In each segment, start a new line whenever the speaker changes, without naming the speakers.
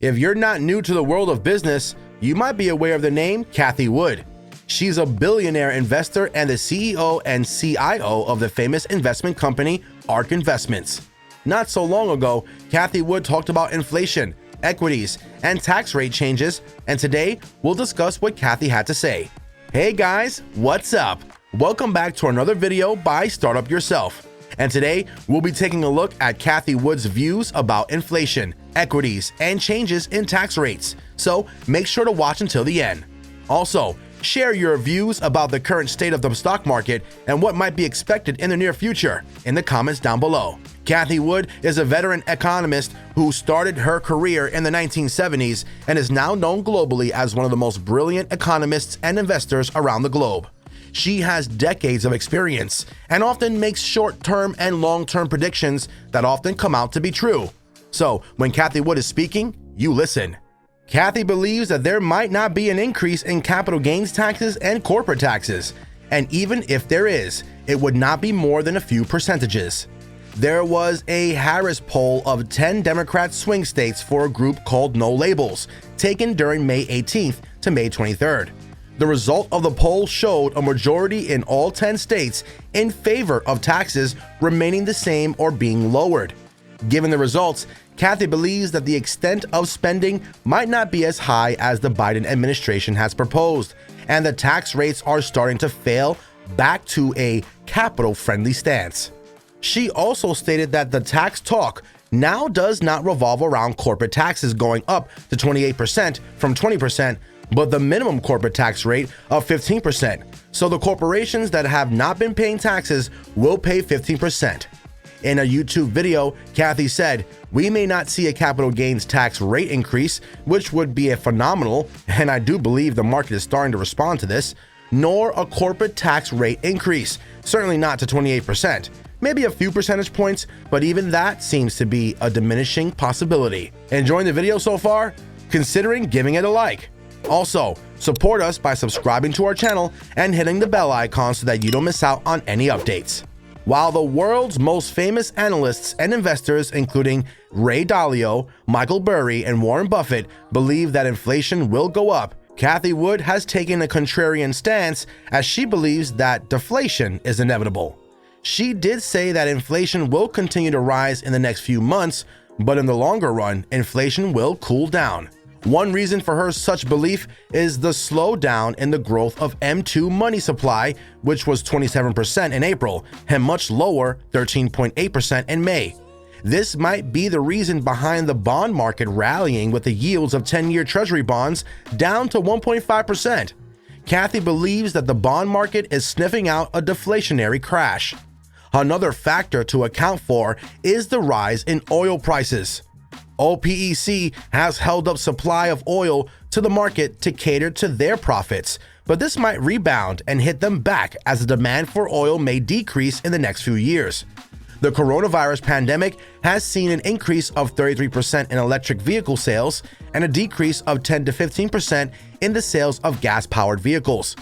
If you're not new to the world of business, you might be aware of the name Cathie Wood. She's a billionaire investor and the CEO and CIO of the famous investment company ARK Investments. Not so long ago, Cathie Wood talked about inflation, equities, and tax rate changes, and today we'll discuss what Cathie had to say. Hey guys, what's up? Welcome back to another video by Startup Yourself. And today we'll be taking a look at Cathie Wood's views about inflation, equities, and changes in tax rates. So make sure to watch until the end. Also, share your views about the current state of the stock market and what might be expected in the near future in the comments down below. Cathie Wood is a veteran economist who started her career in the 1970s and is now known globally as one of the most brilliant economists and investors around the globe. She has decades of experience and often makes short-term and long-term predictions that often come out to be true. So when Cathie Wood is speaking, you listen. Cathie believes that there might not be an increase in capital gains taxes and corporate taxes, and even if there is, it would not be more than a few percentages. There was a Harris poll of 10 Democrat swing states for a group called No Labels, taken during May 18th to May 23rd. The result of the poll showed a majority in all 10 states in favor of taxes remaining the same or being lowered. Given the results, Cathie believes that the extent of spending might not be as high as the Biden administration has proposed, and the tax rates are starting to fail back to a capital-friendly stance. She also stated that the tax talk now does not revolve around corporate taxes going up to 28% from 20%, but the minimum corporate tax rate of 15%. So the corporations that have not been paying taxes will pay 15%. In a YouTube video, Cathie said, "We may not see a capital gains tax rate increase, which would be a phenomenal, and I do believe the market is starting to respond to this, nor a corporate tax rate increase, certainly not to 28%. Maybe a few percentage points, but even that seems to be a diminishing possibility." Enjoying the video so far? Considering giving it a like. Also, support us by subscribing to our channel and hitting the bell icon so that you don't miss out on any updates. While the world's most famous analysts and investors, including Ray Dalio, Michael Burry, and Warren Buffett, believe that inflation will go up, Cathie Wood has taken a contrarian stance as she believes that deflation is inevitable. She did say that inflation will continue to rise in the next few months, but in the longer run, inflation will cool down. One reason for her such belief is the slowdown in the growth of M2 money supply, which was 27% in April and much lower, 13.8% in May. This might be the reason behind the bond market rallying with the yields of 10-year Treasury bonds down to 1.5%. Cathie believes that the bond market is sniffing out a deflationary crash. Another factor to account for is the rise in oil prices. OPEC has held up supply of oil to the market to cater to their profits, but this might rebound and hit them back as the demand for oil may decrease in the next few years. The coronavirus pandemic has seen an increase of 33% in electric vehicle sales and a decrease of 10 to 15% in the sales of gas-powered vehicles.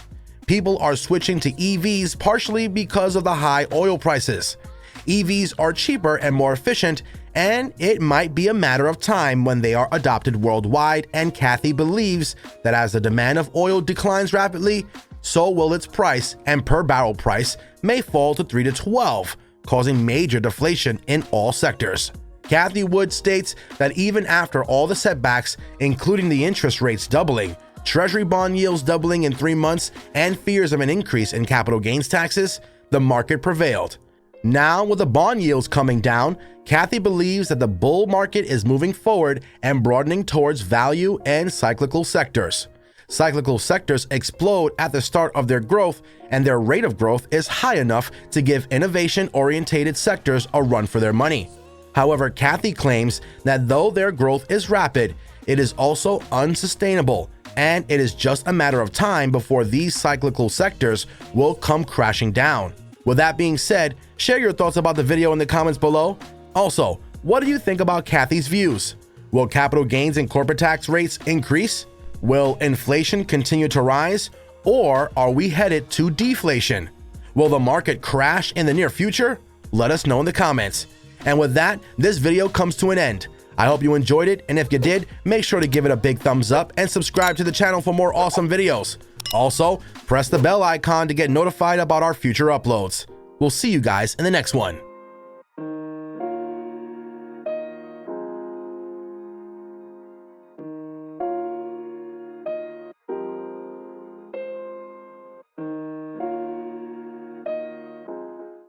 People are switching to EVs partially because of the high oil prices. EVs are cheaper and more efficient, and it might be a matter of time when they are adopted worldwide, and Cathie believes that as the demand of oil declines rapidly, so will its price, and per barrel price may fall to 3 to 12, causing major deflation in all sectors. Cathie Wood states that even after all the setbacks, including the interest rates doubling, Treasury bond yields doubling in 3 months, and fears of an increase in capital gains taxes, the market prevailed. Now, with the bond yields coming down, Cathie believes that the bull market is moving forward and broadening towards value and cyclical sectors. Cyclical sectors explode at the start of their growth, and their rate of growth is high enough to give innovation-oriented sectors a run for their money. However, Cathie claims that though their growth is rapid, it is also unsustainable, and it is just a matter of time before these cyclical sectors will come crashing down. With that being said, share your thoughts about the video in the comments below. Also, what do you think about Cathie's views? Will capital gains and corporate tax rates increase? Will inflation continue to rise? Or are we headed to deflation? Will the market crash in the near future? Let us know in the comments. And with that, this video comes to an end. I hope you enjoyed it, and if you did, make sure to give it a big thumbs up and subscribe to the channel for more awesome videos. Also, press the bell icon to get notified about our future uploads. We'll see you guys in the next one.